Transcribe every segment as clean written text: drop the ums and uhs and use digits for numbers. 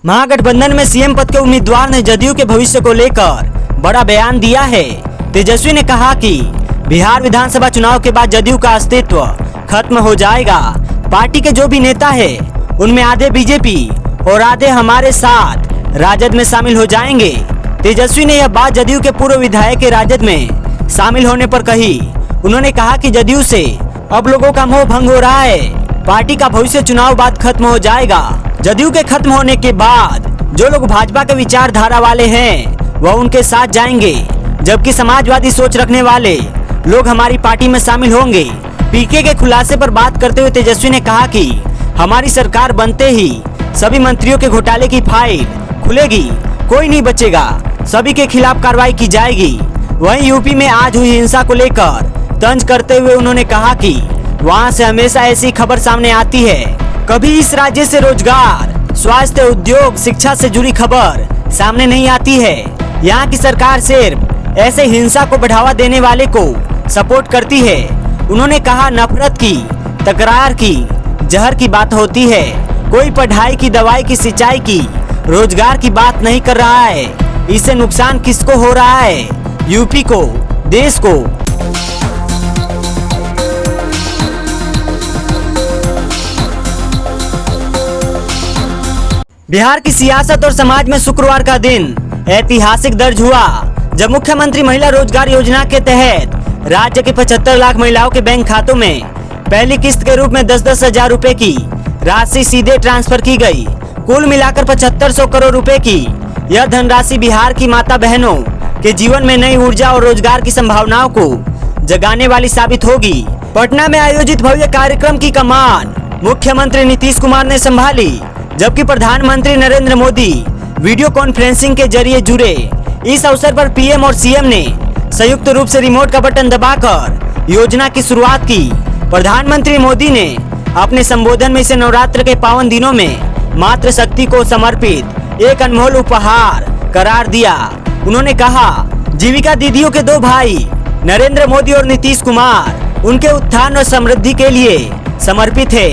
महागठबंधन में सीएम पद के उम्मीदवार ने जदयू के भविष्य को लेकर बड़ा बयान दिया है। तेजस्वी ने कहा कि बिहार विधानसभा चुनाव के बाद जदयू का अस्तित्व खत्म हो जाएगा। पार्टी के जो भी नेता है उनमें आधे बीजेपी और आधे हमारे साथ राजद में शामिल हो जाएंगे। तेजस्वी ने यह बात जदयू के पूर्व विधायक के राजद में शामिल होने पर कही। उन्होंने कहा कि जदयू से अब लोगों का मोह भंग हो रहा है। पार्टी का भविष्य चुनाव बाद खत्म हो जाएगा। जदयू के खत्म होने के बाद जो लोग भाजपा के विचारधारा वाले हैं वह उनके साथ जाएंगे, जबकि समाजवादी सोच रखने वाले लोग हमारी पार्टी में शामिल होंगे। पीके के खुलासे पर बात करते हुए तेजस्वी ने कहा कि हमारी सरकार बनते ही सभी मंत्रियों के घोटाले की फाइल खुलेगी, कोई नहीं बचेगा, सभी के खिलाफ कार्रवाई की जाएगी। वहीं यूपी में आज हुई हिंसा को लेकर तंज करते हुए उन्होंने कहा कि वहां से हमेशा ऐसी खबर सामने आती है, कभी इस राज्य से रोजगार, स्वास्थ्य, उद्योग, शिक्षा से जुड़ी खबर सामने नहीं आती है। यहाँ की सरकार सिर्फ ऐसे हिंसा को बढ़ावा देने वाले को सपोर्ट करती है। उन्होंने कहा नफरत की, तकरार की, जहर की बात होती है। कोई पढ़ाई की, दवाई की, सिंचाई की, रोजगार की बात नहीं कर रहा है। इससे नुकसान किसको हो रहा है? यूपी को, देश को। बिहार की सियासत और समाज में शुक्रवार का दिन ऐतिहासिक दर्ज हुआ, जब मुख्यमंत्री महिला रोजगार योजना के तहत राज्य के 75 लाख महिलाओं के बैंक खातों में पहली किस्त के रूप में 10-10 हजार रुपए की राशि सीधे ट्रांसफर की गई। कुल मिलाकर 7500 करोड़ रुपए की यह धनराशि बिहार की माता बहनों के जीवन में नई ऊर्जा और रोजगार की संभावनाओं को जगाने वाली साबित होगी। पटना में आयोजित भव्य कार्यक्रम की कमान मुख्यमंत्री नीतीश कुमार ने संभाली, जबकि प्रधानमंत्री नरेंद्र मोदी वीडियो कॉन्फ्रेंसिंग के जरिए जुड़े। इस अवसर पर पीएम और सीएम ने संयुक्त रूप से रिमोट का बटन दबाकर योजना की शुरुआत की। प्रधानमंत्री मोदी ने अपने संबोधन में इसे नवरात्र के पावन दिनों में मातृ शक्ति को समर्पित एक अनमोल उपहार करार दिया। उन्होंने कहा, जीविका दीदियों के दो भाई नरेंद्र मोदी और नीतीश कुमार उनके उत्थान और समृद्धि के लिए समर्पित है।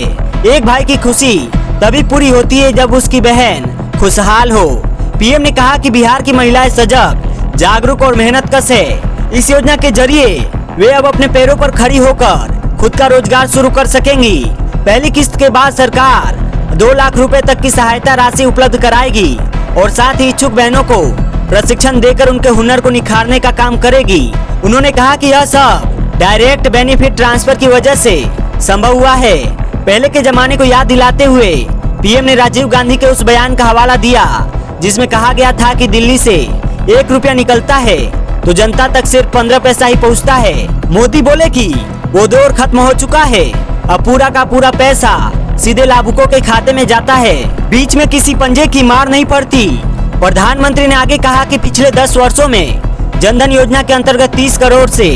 एक भाई की खुशी तभी पूरी होती है जब उसकी बहन खुशहाल हो। पीएम ने कहा कि बिहार की महिलाएं सजग, जागरूक और मेहनतकश है। इस योजना के जरिए वे अब अपने पैरों पर खड़ी होकर खुद का रोजगार शुरू कर सकेंगी। पहली किस्त के बाद सरकार 2 लाख रुपए तक की सहायता राशि उपलब्ध कराएगी और साथ ही इच्छुक बहनों को प्रशिक्षण देकर उनके हुनर को निखारने का काम करेगी। उन्होंने कहा कि यह सब डायरेक्ट बेनिफिट ट्रांसफर की वजह से संभव हुआ है। पहले के जमाने को याद दिलाते हुए पीएम ने राजीव गांधी के उस बयान का हवाला दिया जिसमें कहा गया था कि दिल्ली से 1 रुपया निकलता है तो जनता तक सिर्फ 15 पैसा ही पहुंचता है। मोदी बोले कि वो दौर खत्म हो चुका है, अब पूरा का पूरा पैसा सीधे लाभुकों के खाते में जाता है, बीच में किसी पंजे की मार नहीं पड़ती। प्रधानमंत्री ने आगे कहा कि पिछले 10 वर्षों में जनधन योजना के अंतर्गत 30 करोड़ से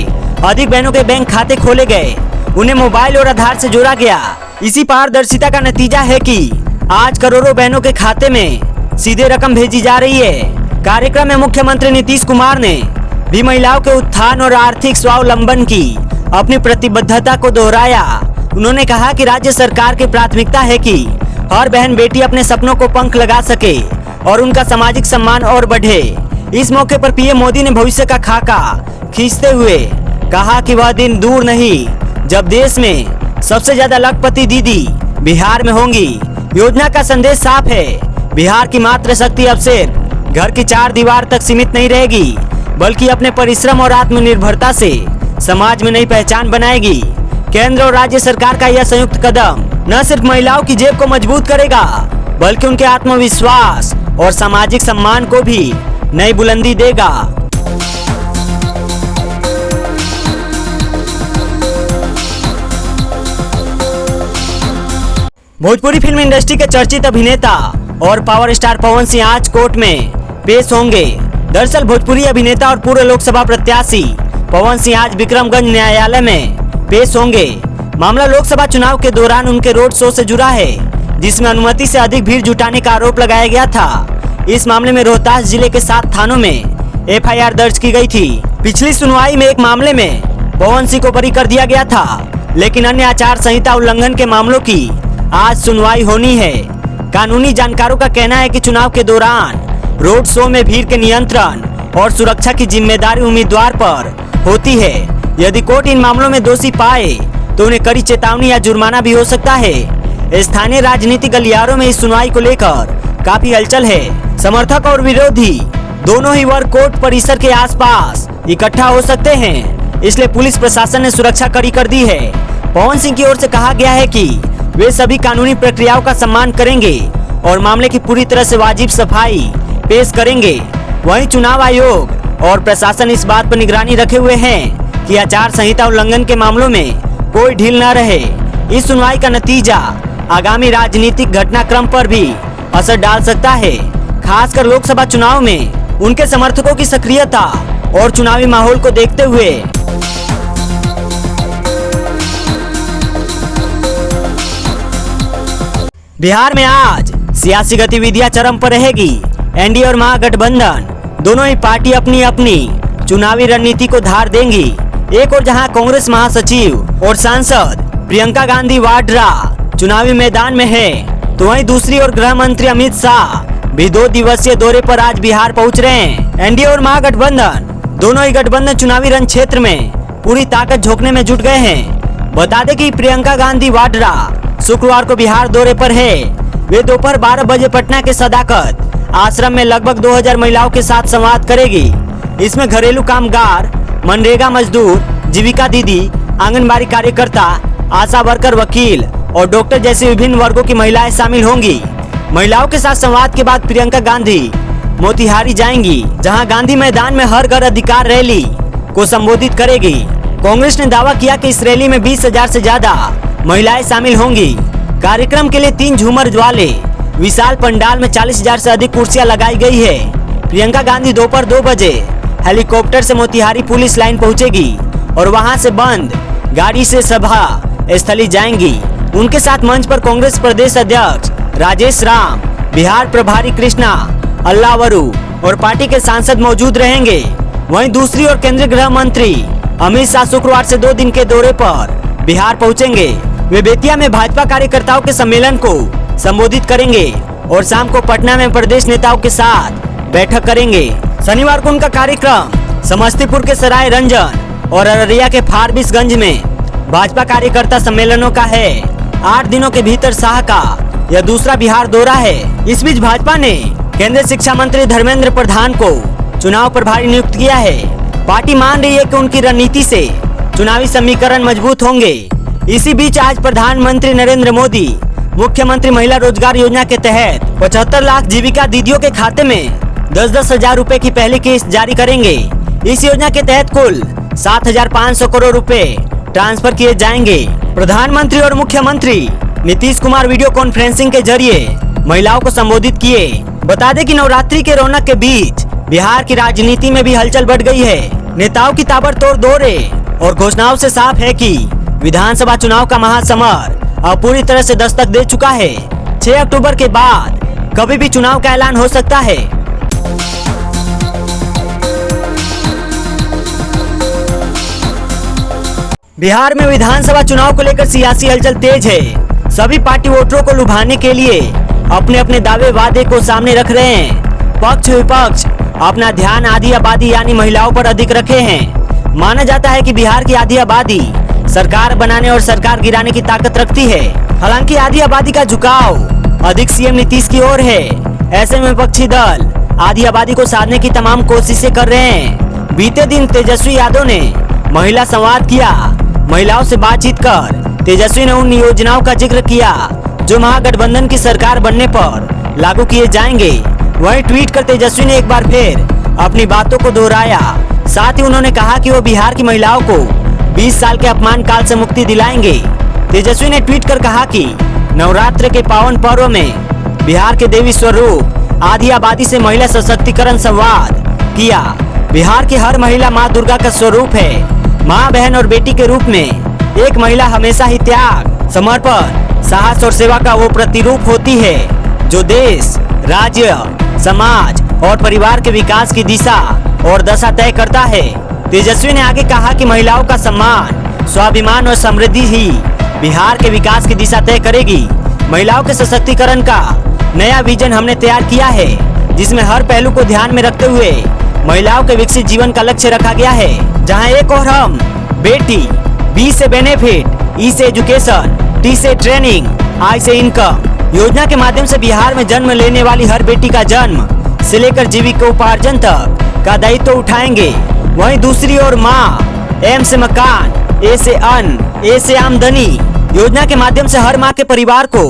अधिक बहनों के बैंक खाते खोले गए, उन्हें मोबाइल और आधार से जोड़ा गया। इसी पारदर्शिता का नतीजा है कि आज करोड़ों बहनों के खाते में सीधे रकम भेजी जा रही है। कार्यक्रम में मुख्यमंत्री नीतीश कुमार ने भी महिलाओं के उत्थान और आर्थिक स्वावलंबन की अपनी प्रतिबद्धता को दोहराया। उन्होंने कहा कि राज्य सरकार की प्राथमिकता है कि हर बहन बेटी अपने सपनों को पंख लगा सके और उनका सामाजिक सम्मान और बढ़े। इस मौके पर पीएम मोदी ने भविष्य का खाका खींचते हुए कहा कि वह दिन दूर नहीं जब देश में सबसे ज्यादा लखपति दीदी बिहार में होंगी। योजना का संदेश साफ है, बिहार की मातृ शक्ति अब सिर्फ घर की 4 दीवार तक सीमित नहीं रहेगी, बल्कि अपने परिश्रम और आत्मनिर्भरता से समाज में नई पहचान बनाएगी। केंद्र और राज्य सरकार का यह संयुक्त कदम न सिर्फ महिलाओं की जेब को मजबूत करेगा, बल्कि उनके आत्मविश्वास और सामाजिक सम्मान को भी नई बुलंदी देगा। भोजपुरी फिल्म इंडस्ट्री के चर्चित अभिनेता और पावर स्टार पवन सिंह आज कोर्ट में पेश होंगे। दरअसल भोजपुरी अभिनेता और पूर्व लोकसभा प्रत्याशी पवन सिंह आज विक्रमगंज न्यायालय में पेश होंगे। मामला लोकसभा चुनाव के दौरान उनके रोड शो से जुड़ा है, जिसमें अनुमति से अधिक भीड़ जुटाने का आरोप लगाया गया था। इस मामले में रोहतास जिले के 7 थानों में एफआईआर दर्ज की गई थी। पिछली सुनवाई में एक मामले में पवन सिंह को बरी कर दिया गया था, लेकिन अन्य आचार संहिता उल्लंघन के मामलों की आज सुनवाई होनी है। कानूनी जानकारों का कहना है कि चुनाव के दौरान रोड शो में भीड़ के नियंत्रण और सुरक्षा की जिम्मेदारी उम्मीदवार पर होती है। यदि कोर्ट इन मामलों में दोषी पाए तो उन्हें कड़ी चेतावनी या जुर्माना भी हो सकता है। स्थानीय राजनीतिक गलियारों में इस सुनवाई को लेकर काफी हलचल है। समर्थक और विरोधी दोनों ही वर्ग कोर्ट परिसर के आसपास इकट्ठा हो सकते हैं, इसलिए पुलिस प्रशासन ने सुरक्षा कड़ी कर दी है। पवन सिंह की ओर से कहा गया है कि वे सभी कानूनी प्रक्रियाओं का सम्मान करेंगे और मामले की पूरी तरह से वाजिब सफाई पेश करेंगे। वहीं चुनाव आयोग और प्रशासन इस बात पर निगरानी रखे हुए हैं कि आचार संहिता उल्लंघन के मामलों में कोई ढील न रहे। इस सुनवाई का नतीजा आगामी राजनीतिक घटनाक्रम पर भी असर डाल सकता है, खासकर लोकसभा चुनाव में उनके समर्थकों की सक्रियता और चुनावी माहौल को देखते हुए। बिहार में आज सियासी गतिविधियां चरम पर रहेगी। एनडीए और महागठबंधन दोनों ही पार्टी अपनी अपनी चुनावी रणनीति को धार देंगी। एक और जहां कांग्रेस महासचिव और सांसद प्रियंका गांधी वाड्रा चुनावी मैदान में है, तो वहीं दूसरी ओर गृह मंत्री अमित शाह भी 2 दिवसीय दौरे पर आज बिहार पहुंच रहे हैं। एनडीए और महागठबंधन दोनों ही गठबंधन चुनावी रण क्षेत्र में पूरी ताकत झोंकने में जुट गए हैं। बता दें कि प्रियंका गांधी वाड्रा शुक्रवार को बिहार दौरे पर है। वे दोपहर 12 बजे पटना के सदाकत आश्रम में लगभग 2000 महिलाओं के साथ संवाद करेगी। इसमें घरेलू कामगार, मनरेगा मजदूर, जीविका दीदी, आंगनबाड़ी कार्यकर्ता, आशा वर्कर, वकील और डॉक्टर जैसे विभिन्न वर्गों की महिलाएं शामिल होंगी। महिलाओं के साथ संवाद के बाद प्रियंका गांधी मोतिहारी जाएंगी, जहां गांधी मैदान में हर घर अधिकार रैली को संबोधित करेगी। कांग्रेस ने दावा किया कि इस रैली में 20,000 से ज्यादा महिलाएं शामिल होंगी। कार्यक्रम के लिए 3 झूमर वाले विशाल पंडाल में 40,000 से अधिक कुर्सियां लगाई गई है। प्रियंका गांधी दोपहर 2 बजे हेलीकॉप्टर से मोतिहारी पुलिस लाइन पहुंचेगी और वहां से बंद गाड़ी से सभा स्थली जाएंगी। उनके साथ मंच पर कांग्रेस प्रदेश अध्यक्ष राजेश राम, बिहार प्रभारी कृष्णा अल्लावरू और पार्टी के सांसद मौजूद रहेंगे। वहीं दूसरी ओर केंद्रीय गृह मंत्री अमित शाह शुक्रवार से 2 दिन के दौरे पर बिहार पहुंचेंगे। वे बेतिया में भाजपा कार्यकर्ताओं के सम्मेलन को संबोधित करेंगे और शाम को पटना में प्रदेश नेताओं के साथ बैठक करेंगे। शनिवार को उनका कार्यक्रम समस्तीपुर के सराय रंजन और अररिया के फारबिसगंज में भाजपा कार्यकर्ता सम्मेलनों का है। 8 दिनों के भीतर शाह का यह दूसरा बिहार दौरा है। इस बीच भाजपा ने केंद्रीय शिक्षा मंत्री धर्मेंद्र प्रधान को चुनाव प्रभारी नियुक्त किया है। पार्टी मान रही है कि उनकी रणनीति से चुनावी समीकरण मजबूत होंगे। इसी बीच आज प्रधानमंत्री नरेंद्र मोदी मुख्यमंत्री महिला रोजगार योजना के तहत 75 लाख जीविका दीदियों के खाते में 10-10 हजार रुपए की पहली किस्त जारी करेंगे। इस योजना के तहत कुल 7,500 करोड़ रुपए ट्रांसफर किए जाएंगे। प्रधानमंत्री और मुख्यमंत्री नीतीश कुमार वीडियो कॉन्फ्रेंसिंग के जरिए महिलाओं को संबोधित किए। बता दें कि नवरात्रि के रौनक के बीच बिहार की राजनीति में भी हलचल बढ़ गई है। नेताओं की ताबड़तोड़ दौरे और घोषणाओं से साफ है कि विधानसभा चुनाव का महासमर अब पूरी तरह से दस्तक दे चुका है। 6 अक्टूबर के बाद कभी भी चुनाव का ऐलान हो सकता है। बिहार में विधानसभा चुनाव को लेकर सियासी हलचल तेज है। सभी पार्टी वोटरों को लुभाने के लिए अपने अपने दावे वादे को सामने रख रहे हैं। पक्ष विपक्ष अपना ध्यान आधी आबादी यानी महिलाओं पर अधिक रखे हैं। माना जाता है कि बिहार की आधी आबादी सरकार बनाने और सरकार गिराने की ताकत रखती है। हालांकि आधी आबादी का झुकाव अधिक सीएम नीतीश की ओर है। ऐसे में विपक्षी दल आधी आबादी को साधने की तमाम कोशिशें कर रहे हैं। बीते दिन तेजस्वी यादव ने महिला संवाद किया। महिलाओं से बातचीत कर तेजस्वी ने उन योजनाओं का जिक्र किया जो महागठबंधन की सरकार बनने पर लागू किए जाएंगे। वहीं ट्वीट कर तेजस्वी ने एक बार फिर अपनी बातों को दोहराया। साथ ही उन्होंने कहा कि वो बिहार की महिलाओं को 20 साल के अपमान काल से मुक्ति दिलाएंगे। तेजस्वी ने ट्वीट कर कहा कि नवरात्र के पावन पर्व में बिहार के देवी स्वरूप आधी आबादी से महिला सशक्तिकरण संवाद किया। बिहार की हर महिला माँ दुर्गा का स्वरूप है। माँ, बहन और बेटी के रूप में एक महिला हमेशा ही त्याग, समर्पण, साहस और सेवा का वो प्रतिरूप होती है जो देश, राज्य, समाज और परिवार के विकास की दिशा और दशा तय करता है। तेजस्वी ने आगे कहा कि महिलाओं का सम्मान, स्वाभिमान और समृद्धि ही बिहार के विकास की दिशा तय करेगी। महिलाओं के सशक्तिकरण का नया विजन हमने तैयार किया है, जिसमें हर पहलू को ध्यान में रखते हुए महिलाओं के विकसित जीवन का लक्ष्य रखा गया है। जहां एक और हम बेटी, बी से बेनिफिट, ई से एजुकेशन, टी से ट्रेनिंग, आई से इनकम योजना के माध्यम से बिहार में जन्म लेने वाली हर बेटी का जन्म से लेकर जीविकोपार्जन तक का दायित्व उठाएंगे। वहीं दूसरी ओर माँ, एम से मकान, ए से अन्न, ए से आमदनी योजना के माध्यम से हर माँ के परिवार को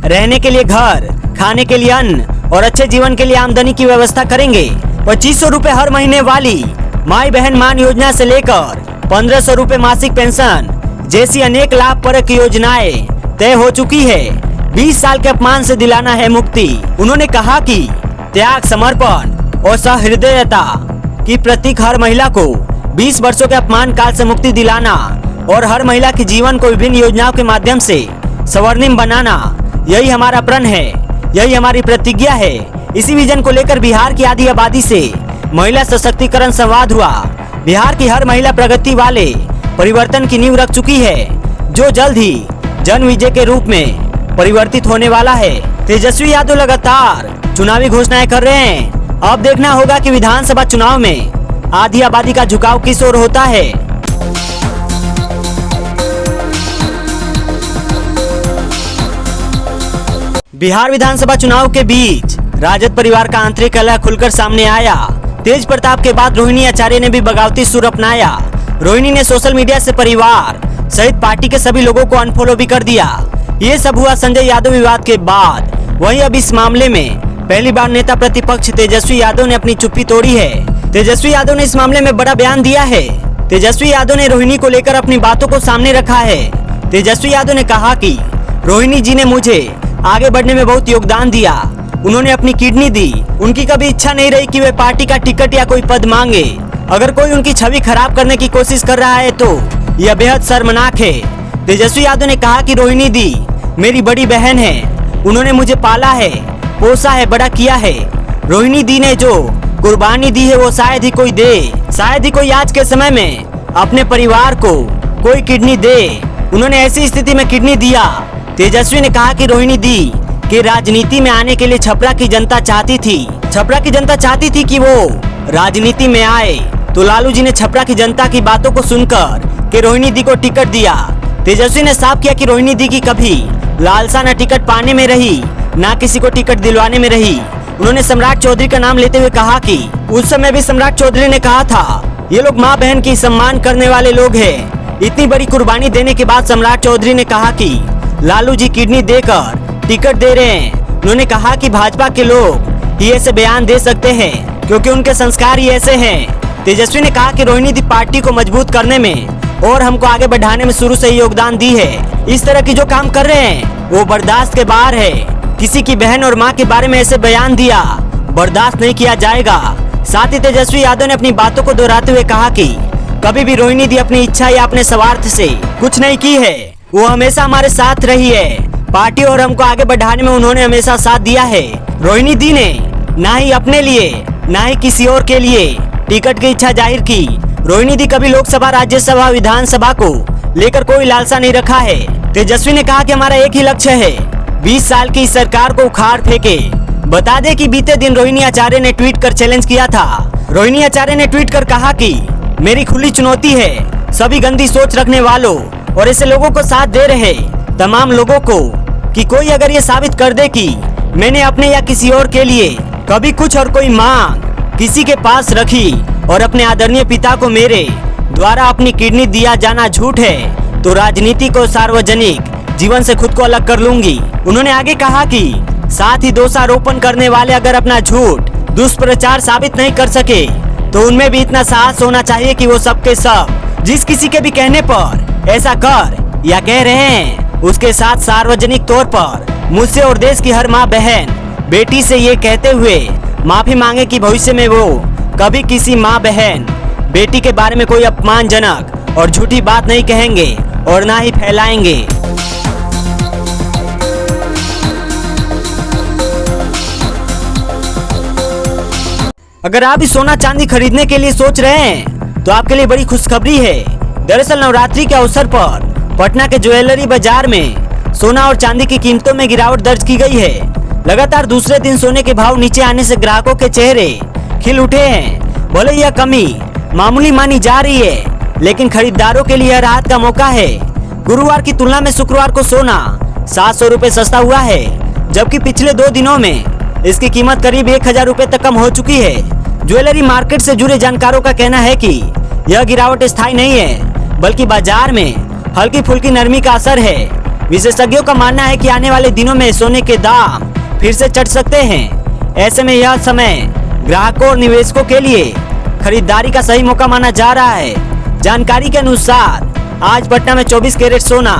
रहने के लिए घर, खाने के लिए अन्न और अच्छे जीवन के लिए आमदनी की व्यवस्था करेंगे। 2500 रुपए हर महीने वाली माई बहन मान योजना से लेकर 1500 रुपए मासिक पेंशन जैसी अनेक लाभप्रद योजनाएं तय हो चुकी है। 20 साल के अपमान से दिलाना है मुक्ति। उन्होंने कहा कि त्याग, समर्पण और सहृदयता की प्रतीक हर महिला को 20 वर्षों के अपमान काल से मुक्ति दिलाना और हर महिला के जीवन को विभिन्न योजनाओं के माध्यम से स्वर्णिम बनाना, यही हमारा प्रण है, यही हमारी प्रतिज्ञा है। इसी विजन को लेकर बिहार की आधी आबादी से महिला सशक्तिकरण संवाद हुआ। बिहार की हर महिला प्रगति वाले परिवर्तन की नींव रख चुकी है, जो जल्द ही जन विजय के रूप में परिवर्तित होने वाला है। तेजस्वी यादव लगातार चुनावी घोषणाएं कर रहे हैं। अब देखना होगा कि विधानसभा चुनाव में आधी आबादी का झुकाव किस ओर होता है। बिहार विधानसभा चुनाव के बीच राजद परिवार का आंतरिक कलह खुलकर सामने आया। तेज प्रताप के बाद रोहिणी आचार्य ने भी बगावती सुर अपनाया। रोहिणी ने सोशल मीडिया से परिवार सहित पार्टी के सभी लोगों को अनफॉलो भी कर दिया। ये सब हुआ संजय यादव विवाद के बाद। वहीं अब इस मामले में पहली बार नेता प्रतिपक्ष तेजस्वी यादव ने अपनी चुप्पी तोड़ी है। तेजस्वी यादव ने इस मामले में बड़ा बयान दिया है। तेजस्वी यादव ने रोहिणी को लेकर अपनी बातों को सामने रखा है। तेजस्वी यादव ने कहा कि रोहिणी जी ने मुझे आगे बढ़ने में बहुत योगदान दिया। उन्होंने अपनी किडनी दी। उनकी कभी इच्छा नहीं रही कि वे पार्टी का टिकट या कोई पद मांगे। अगर कोई उनकी छवि खराब करने की कोशिश कर रहा है तो यह बेहद शर्मनाक है। तेजस्वी यादव ने कहा कि रोहिणी दी मेरी बड़ी बहन है। उन्होंने मुझे पाला है, पोसा है, बड़ा किया है। रोहिणी दी ने जो कुर्बानी दी है वो शायद ही कोई दे, शायद ही कोई आज के समय में अपने परिवार को कोई किडनी दे। उन्होंने ऐसी स्थिति में किडनी दिया। तेजस्वी ने कहा कि रोहिणी दी के राजनीति में आने के लिए छपरा की जनता चाहती थी। छपरा की जनता चाहती थी कि वो राजनीति में आए, तो लालू जी ने छपरा की जनता की बातों को सुनकर कि रोहिणी दी को टिकट दिया। तेजस्वी ने साफ किया कि रोहिणी दी की कभी लालसा न टिकट पाने में रही, न किसी को टिकट दिलवाने में रही। उन्होंने सम्राट चौधरी का नाम लेते हुए कहा कि उस समय भी सम्राट चौधरी ने कहा था ये लोग माँ बहन की सम्मान करने वाले लोग हैं। इतनी बड़ी कुर्बानी देने के बाद सम्राट चौधरी ने कहा कि लालू जी किडनी देकर टिकट दे रहे हैं। उन्होंने कहा कि भाजपा के लोग ही ऐसे बयान दे सकते हैं क्योंकि उनके संस्कार ही ऐसे हैं। तेजस्वी ने कहा कि रोहिणी दी पार्टी को मजबूत करने में और हमको आगे बढ़ाने में शुरू से ही योगदान दी है। इस तरह की जो काम कर रहे हैं वो बर्दाश्त के बाहर है। किसी की बहन और माँ के बारे में ऐसे बयान दिया बर्दाश्त नहीं किया जाएगा। साथ ही तेजस्वी यादव ने अपनी बातों को दोहराते हुए कहा कि कभी भी रोहिणी दी अपनी इच्छा या अपने स्वार्थ से कुछ नहीं की है। वो हमेशा हमारे साथ रही है। पार्टी और हमको आगे बढ़ाने में उन्होंने हमेशा साथ दिया है। रोहिणी दी ने ना ही अपने लिए ना ही किसी और के लिए टिकट की इच्छा जाहिर की। रोहिणी दी कभी लोकसभा, राज्यसभा, विधानसभा को लेकर कोई लालसा नहीं रखा है। तेजस्वी ने कहा कि हमारा एक ही लक्ष्य है, 20 साल की इस सरकार को उखाड़ फेंके। बता दें कि बीते दिन रोहिणी आचार्य ने ट्वीट कर चैलेंज किया था। रोहिणी आचार्य ने ट्वीट कर कहा कि मेरी खुली चुनौती है सभी गंदी सोच रखने वालों और ऐसे लोगों को साथ दे रहे तमाम लोगों को कि कोई अगर ये साबित कर दे कि मैंने अपने या किसी और के लिए कभी कुछ और कोई मांग किसी के पास रखी और अपने आदरणीय पिता को मेरे द्वारा अपनी किडनी दिया जाना झूठ है, तो राजनीति को सार्वजनिक जीवन से खुद को अलग कर लूंगी। उन्होंने आगे कहा कि साथ ही दोषारोपण करने वाले अगर अपना झूठ दुष्प्रचार साबित नहीं कर सके तो उनमें भी इतना साहस होना चाहिए कि वो सबके सब जिस किसी के भी कहने पर ऐसा कर या कह रहे हैं उसके साथ सार्वजनिक तौर पर मुझसे और देश की हर माँ बहन बेटी से ये कहते हुए माफी मांगे कि भविष्य में वो कभी किसी माँ बहन बेटी के बारे में कोई अपमानजनक और झूठी बात नहीं कहेंगे और ना ही फैलाएंगे। अगर आप भी सोना चांदी खरीदने के लिए सोच रहे हैं तो आपके लिए बड़ी खुशखबरी है। दरअसल नवरात्रि के अवसर पर पटना के ज्वेलरी बाजार में सोना और चांदी की कीमतों में गिरावट दर्ज की गई है। लगातार दूसरे दिन सोने के भाव नीचे आने से ग्राहकों के चेहरे खिल उठे हैं। भले यह कमी मामूली मानी जा रही है, लेकिन खरीदारों के लिए राहत का मौका है। गुरुवार की तुलना में शुक्रवार को सोना 700 रुपए सस्ता हुआ है, जबकि पिछले 2 दिनों में इसकी कीमत करीब 1000 रुपए तक कम हो चुकी है। ज्वेलरी मार्केट से जुड़े जानकारों का कहना है कि यह गिरावट स्थायी नहीं है, बल्कि बाजार में हल्की फुल्की नरमी का असर है। विशेषज्ञों का मानना है कि आने वाले दिनों में सोने के दाम फिर से चढ़ सकते हैं। ऐसे में यह समय ग्राहकों और निवेशकों के लिए खरीदारी का सही मौका माना जा रहा है। जानकारी के अनुसार आज पटना में 24 कैरेट सोना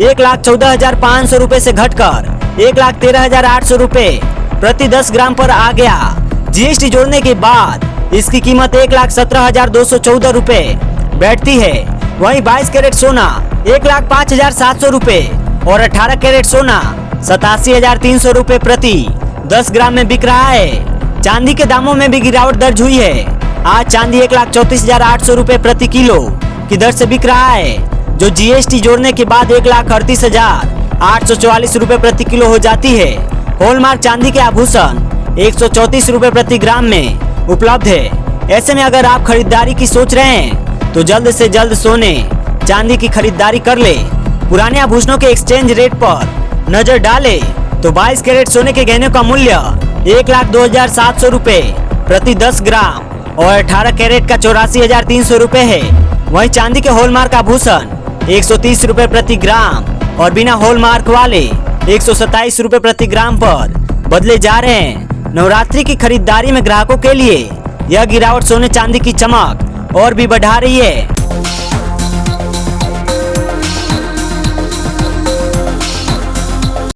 1,14,500 रुपए से घटकर 1,13,800 रुपए प्रति 10 ग्राम पर आ गया। जीएसटी जोड़ने के बाद इसकी कीमत 1,17,214 रुपए बैठती है। वहीं 22 कैरेट सोना 1,05,700 रुपए और 18 कैरेट सोना 87,300 रुपए प्रति 10 ग्राम में बिक रहा है। चांदी के दामों में भी गिरावट दर्ज हुई है। आज चांदी 1,34,800 रुपए प्रति किलो की दर से बिक रहा है, जो जीएसटी जोड़ने के बाद 1,38,844 रुपए प्रति किलो हो जाती है। हॉलमार्क चांदी के आभूषण 134 रुपए प्रति ग्राम में उपलब्ध है। ऐसे में अगर आप खरीदारी की सोच रहे हैं तो जल्द से जल्द सोने चांदी की खरीदारी कर ले। पुराने आभूषणों के एक्सचेंज रेट पर नजर डाले तो 22 कैरेट सोने के गहनों का मूल्य 1,02,700 रुपए प्रति 10 ग्राम और 18 कैरेट का 84,300 रुपए है। वहीं चांदी के हॉलमार्क आभूषण 130 रुपए प्रति ग्राम और बिना हॉलमार्क वाले 127 रुपए प्रति ग्राम पर बदले जा रहे हैं। नवरात्रि की खरीदारी में ग्राहकों के लिए यह गिरावट सोने चांदी की चमक और भी बढ़ा रही है।